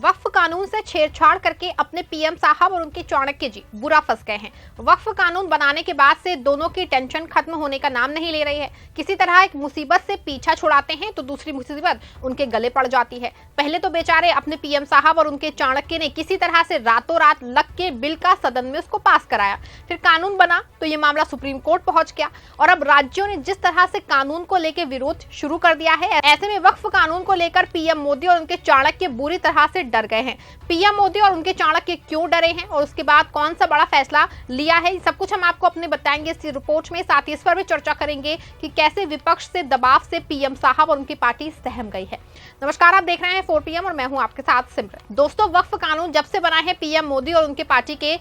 वक्फ कानून से छेड़छाड़ करके अपने पीएम साहब और उनके चाणक्य जी बुरा फंस गए हैं। वक्फ कानून बनाने के बाद से दोनों की टेंशन खत्म होने का नाम नहीं ले रही है। किसी तरह एक मुसीबत से पीछा छुड़ाते हैं तो दूसरी मुसीबत उनके गले पड़ जाती है। पहले तो बेचारे अपने पीएम साहब और उनके चाणक्य ने किसी तरह से रातों रात लग के बिल का सदन में उसको पास कराया, फिर कानून बना तो ये मामला सुप्रीम कोर्ट पहुंच गया और अब राज्यों ने जिस तरह से कानून को लेकर विरोध शुरू कर दिया है, ऐसे में वक्फ कानून को लेकर पीएम मोदी और उनके चाणक्य बुरी तरह से डर गए हैं। पीएम मोदी और उनके चाणक्य क्यों डरे हैं और उसके बाद कौन सा बड़ा फैसला लिया है, सब कुछ हम आपको अपने बताएंगे इस रिपोर्ट में। साथ ही इस पर भी चर्चा करेंगे कि कैसे विपक्ष से दबाव से पीएम साहब और उनकी पार्टी सहम गई है। नमस्कार, आप देख रहे हैं 4 PM और मैं हूं आपके साथ सिमरन। दोस्तों, वक्फ कानून जब से बना है पीएम मोदी और उनके पार्टी के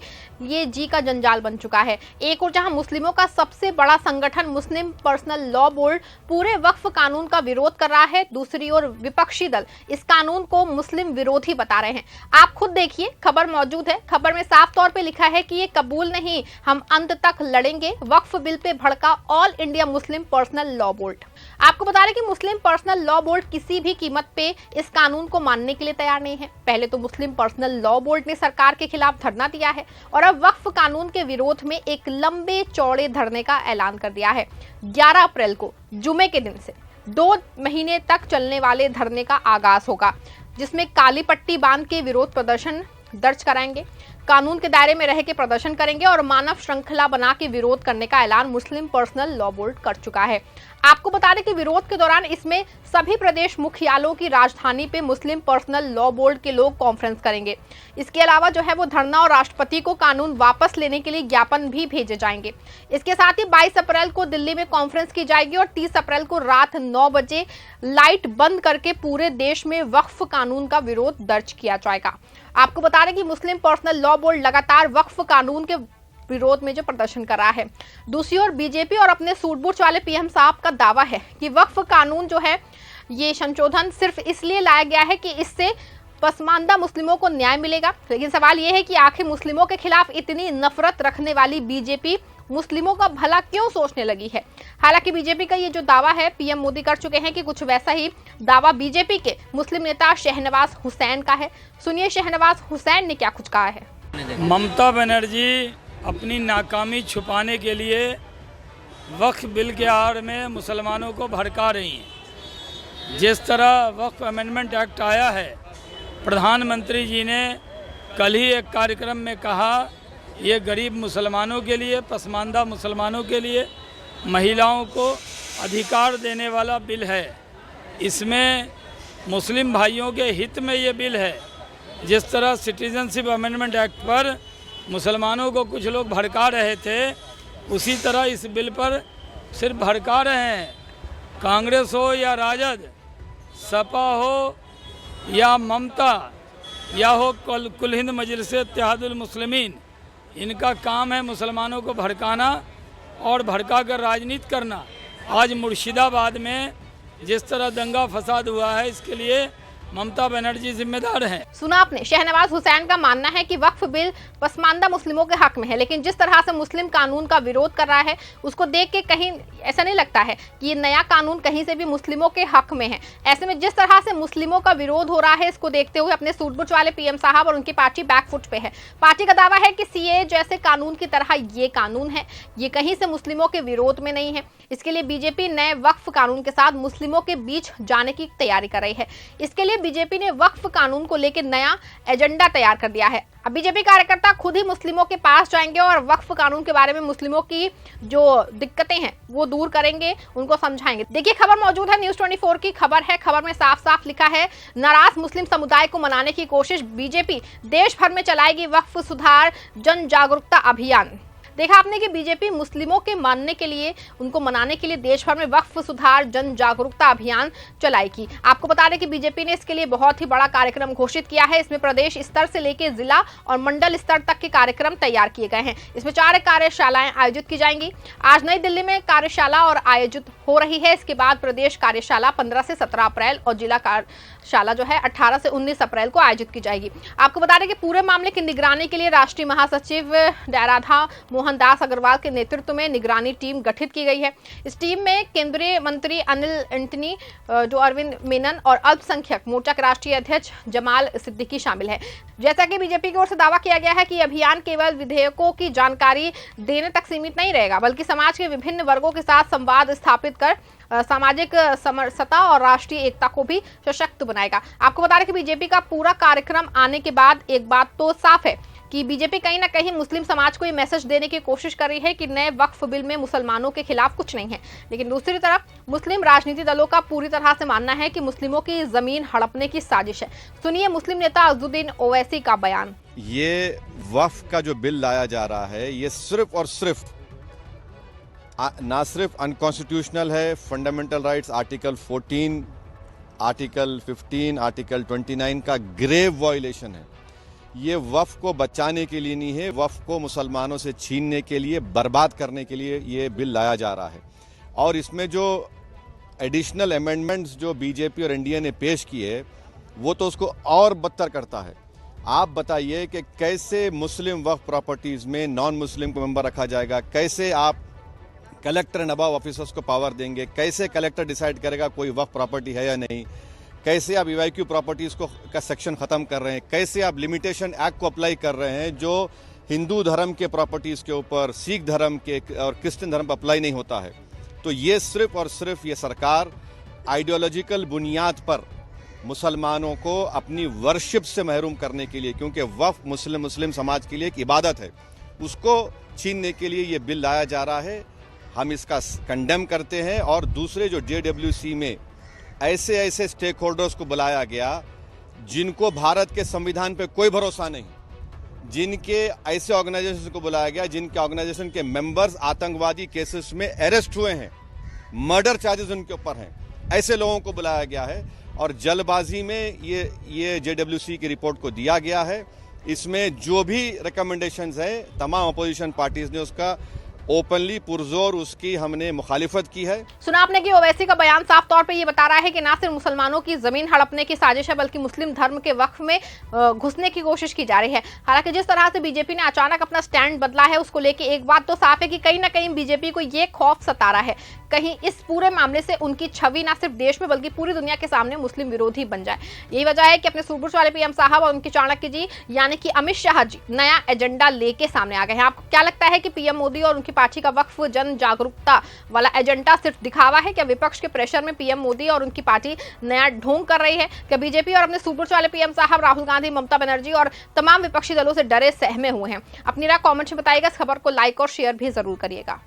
ये जी का जंजाल बन चुका है। एक और जहां मुस्लिमों का सबसे बड़ा संगठन मुस्लिम पर्सनल लॉ बोर्ड पूरे वक्फ कानून का विरोध कर रहा है, दूसरी ओर विपक्षी दल इस कानून को मुस्लिम विरोधी बता रहे हैं। आप खुद देखिए, खबर मौजूद है। खबर में साफ तौर पे लिखा है कि ये कबूल नहीं, हम अंत तक लड़ेंगे। वक्फ बिल पे भड़का all India Muslim personal law board. आपको बता रहे कि मुस्लिम पर्सनल लॉ बोर्ड किसी भी कीमत पे इस कानून को मानने के लिए तैयार नहीं है। पहले तो मुस्लिम पर्सनल लॉ बोर्ड ने सरकार के खिलाफ धरना दिया है और अब वक्फ कानून के विरोध में एक लंबे चौड़े धरने का ऐलान कर दिया है। 11 अप्रैल को जुमे के दिन से 2 महीने तक चलने वाले धरने का आगाज होगा, जिसमें काली पट्टी बांध के विरोध प्रदर्शन दर्ज कराएंगे, कानून के दायरे में रह के प्रदर्शन करेंगे और मानव श्रृंखला बना के विरोध करने का ऐलान मुस्लिम पर्सनल लॉ बोर्ड कर चुका है। आपको बता दें कि विरोध के दौरान इसमें सभी प्रदेश मुख्यालयों की राजधानी पे मुस्लिम पर्सनल लॉ बोर्ड के लोग कॉन्फ्रेंस करेंगे। इसके अलावा जो है वो धरना और राष्ट्रपति को कानून वापस लेने के लिए ज्ञापन भी भेजे जाएंगे। इसके साथ ही 22 अप्रैल को दिल्ली में कॉन्फ्रेंस की जाएगी और 30 अप्रैल को रात 9 बजे लाइट बंद करके पूरे देश में वक्फ कानून का विरोध दर्ज किया जाएगा। आपको बता दें कि मुस्लिम पर्सनल लॉ बोर्ड लगातार वक्फ कानून के विरोध में जो प्रदर्शन कर रहा है। दूसरी ओर बीजेपी और अपने सूट-बूट वाले पीएम साहब का दावा है कि वक्फ कानून जो है ये संशोधन सिर्फ इसलिए लाया गया है कि इससे पसमानदा मुस्लिमों को न्याय मिलेगा। लेकिन सवाल ये है कि आखिर मुस्लिमों के खिलाफ इतनी नफरत रखने वाली बीजेपी मुस्लिमों का भला क्यों सोचने लगी है। हालांकि बीजेपी का ये जो दावा है पीएम मोदी कर चुके हैं कि कुछ वैसा ही दावा बीजेपी के मुस्लिम नेता शहनवाज हुसैन का है। सुनिए शहनवाज हुसैन ने क्या कुछ कहा है। ममता बनर्जी अपनी नाकामी छुपाने के लिए वक्फ बिल के आड़ में मुसलमानों को भड़का रही हैं। जिस तरह वक्फ अमेंडमेंट एक्ट आया है, प्रधानमंत्री जी ने कल ही एक कार्यक्रम में कहा ये गरीब मुसलमानों के लिए, पसमानदा मुसलमानों के लिए, महिलाओं को अधिकार देने वाला बिल है। इसमें मुस्लिम भाइयों के हित में ये बिल है। जिस तरह सिटीजनशिप अमेंडमेंट एक्ट पर मुसलमानों को कुछ लोग भड़का रहे थे, उसी तरह इस बिल पर सिर्फ भड़का रहे हैं। कांग्रेस हो या राजद, सपा हो या ममता या हो कुल हिंद मजलिस इत्तेहादुल मुस्लिमीन, इनका काम है मुसलमानों को भड़काना और भड़का कर राजनीति करना। आज मुर्शिदाबाद में जिस तरह दंगा फसाद हुआ है, इसके लिए ममता बनर्जी जिम्मेदार हैं। सुना आपने, शहनवाज हुसैन का मानना है कि वक्फ बिल पसमानदा मुस्लिमों के हक में है, लेकिन जिस तरह से मुस्लिम कानून का विरोध कर रहा है उसको देख के कहीं ऐसा नहीं लगता है कि ये नया कानून कहीं से भी मुस्लिमों के हक में है। ऐसे में जिस तरह से मुस्लिमों का विरोध हो रहा है, इसको देखते हुए अपने सूट-बूट वाले पीएम साहब और उनकी पार्टी बैकफुट पे है। पार्टी का दावा है कि सीए जैसे कानून की तरह ये कानून है, ये कहीं से मुस्लिमों के विरोध में नहीं है। इसके लिए बीजेपी नए वक्फ कानून के साथ मुस्लिमों के बीच जाने की तैयारी कर रही है। इसके लिए बीजेपी ने वक्फ कानून को लेकर नया एजेंडा तैयार कर दिया है। अब बीजेपी कार्यकर्ता खुद ही मुस्लिमों के पास जाएंगे और वक्फ कानून के बारे में मुस्लिमों की जो दिक्कतें हैं वो दूर करेंगे, उनको समझाएंगे। देखिए, खबर मौजूद है, न्यूज़ 24 की खबर है। खबर में साफ साफ लिखा है, नाराज मुस्लिम समुदाय को मनाने की कोशिश, बीजेपी देश भर में चलाएगी वक्फ सुधार जन जागरूकता अभियान। देखा आपने कि बीजेपी मुस्लिमों के मानने के लिए, उनको मनाने के लिए देश भर में वक्फ सुधार जन जागरूकता अभियान चलाएगी। आपको बता दें कि बीजेपी ने इसके लिए बहुत ही बड़ा कार्यक्रम घोषित किया है। इसमें प्रदेश स्तर से लेकर जिला और मंडल स्तर तक के कार्यक्रम तैयार किए गए हैं। इसमें 4 कार्यशालाएं आयोजित की जाएंगी। आज नई दिल्ली में कार्यशाला और आयोजित हो रही है। इसके बाद प्रदेश कार्यशाला 15 से 17 अप्रैल और जिला कार्यशाला जो है 18 से 19 अप्रैल को आयोजित की जाएगी। आपको बता दें कि पूरे मामले की निगरानी के लिए राष्ट्रीय महासचिव राधा मोहनदास अग्रवाल के नेतृत्व में निगरानी टीम गठित की गई है। इस टीम में केंद्रीय मंत्री अनिल एंटनी, जो अरविंद मेनन और अल्पसंख्यक मोर्चा के राष्ट्रीय अध्यक्ष जमाल सिद्दीकी शामिल है। जैसा कि बीजेपी की ओर से दावा किया गया है कि अभियान केवल विधेयकों की जानकारी देने तक सीमित नहीं रहेगा, बल्कि समाज के विभिन्न वर्गों के साथ संवाद स्थापित कर सामाजिक समरसता और राष्ट्रीय एकता को भी सशक्त बनाएगा। आपको बता दें कि बीजेपी का पूरा कार्यक्रम आने के बाद एक बात तो साफ है कि बीजेपी कहीं ना कहीं मुस्लिम समाज को ये मैसेज देने की कोशिश कर रही है कि नए वक्फ बिल में मुसलमानों के खिलाफ कुछ नहीं है। लेकिन दूसरी तरफ मुस्लिम राजनीतिक दलों का पूरी तरह से मानना है कि मुस्लिमों की जमीन हड़पने की साजिश है। सुनिए मुस्लिम नेता अज़ुद्दीन ओवैसी का बयान। ये वक्फ का जो बिल लाया जा रहा है, ये सिर्फ और सिर्फ ना सिर्फ अनकॉन्स्टिट्यूशनल है, fundamental rights article 14, article 15, article 29 का ग्रेव वायलेशन है। ये वक्फ को बचाने के लिए नहीं है, वक्फ को मुसलमानों से छीनने के लिए, बर्बाद करने के लिए ये बिल लाया जा रहा है। और इसमें जो एडिशनल अमेंडमेंट्स जो बीजेपी और एनडीए ने पेश किए, वो तो उसको और बदतर करता है। आप बताइए कि कैसे मुस्लिम वक्फ प्रॉपर्टीज़ में नॉन मुस्लिम को मेंबर रखा जाएगा, कैसे आप कलेक्टर एंड अबव ऑफिसर्स को पावर देंगे, कैसे कलेक्टर डिसाइड करेगा कोई वक्फ प्रॉपर्टी है या नहीं, कैसे आप ईवाईक्यू प्रॉपर्टीज़ को का सेक्शन ख़त्म कर रहे हैं, कैसे आप लिमिटेशन एक्ट को अप्लाई कर रहे हैं जो हिंदू धर्म के प्रॉपर्टीज़ के ऊपर, सिख धर्म के और क्रिश्चियन धर्म पर अप्लाई नहीं होता है। तो ये सिर्फ और सिर्फ ये सरकार आइडियोलॉजिकल बुनियाद पर मुसलमानों को अपनी वर्शिप से महरूम करने के लिए, क्योंकि वक्फ मुस्लिम समाज के लिए एक इबादत है, उसको छीनने के लिए ये बिल लाया जा रहा है। हम इसका कंडेम करते हैं। और दूसरे जो JWC में ऐसे स्टेक होल्डर्स को बुलाया गया जिनको भारत के संविधान पे कोई भरोसा नहीं, जिनके ऐसे ऑर्गेनाइजेशन को बुलाया गया जिनके ऑर्गेनाइजेशन के मेंबर्स आतंकवादी केसेस में अरेस्ट हुए हैं, मर्डर चार्जेस उनके ऊपर हैं, ऐसे लोगों को बुलाया गया है। और जल्दबाजी में ये JWC की रिपोर्ट को दिया गया है। इसमें जो भी रिकमेंडेशंस है तमाम अपोजिशन पार्टीज ने उसका ओपनली पुरजोर उसकी हमने मुखालिफत की है। सुना आपने कि ओवैसी का बयान साफ तौर पे ये बता रहा है कि ना सिर्फ मुसलमानों की जमीन हड़पने की साजिश है, बल्कि मुस्लिम धर्म के वक्फ में घुसने की कोशिश की जा रही है। हालांकि जिस तरह से बीजेपी ने अचानक अपना स्टैंड बदला है, उसको लेके एक बात तो साफ है कि कहीं ना कहीं बीजेपी को ये खौफ सता रहा है कहीं इस पूरे मामले से उनकी छवि ना सिर्फ देश में बल्कि पूरी दुनिया के सामने मुस्लिम विरोधी बन जाए। यही वजह है कि अपने सूरबुर्ज वाले पीएम साहब और उनके चाणक्य जी यानी कि अमित शाह जी नया एजेंडा लेके सामने आ गए हैं। आपको क्या लगता है कि पीएम मोदी और उनकी पार्टी का वक्फ जन जागरूकता वाला एजेंडा सिर्फ दिखावा है? क्या विपक्ष के प्रेशर में पीएम मोदी और उनकी पार्टी नया ढोंग कर रही है? क्या बीजेपी और अपने सूरबुर्ज वाले पीएम साहब राहुल गांधी, ममता बनर्जी और तमाम विपक्षी दलों से डरे सहमे हुए हैं? अपनी राय कॉमेंट में बताइएगा। इस खबर को लाइक और शेयर भी जरूर करिएगा।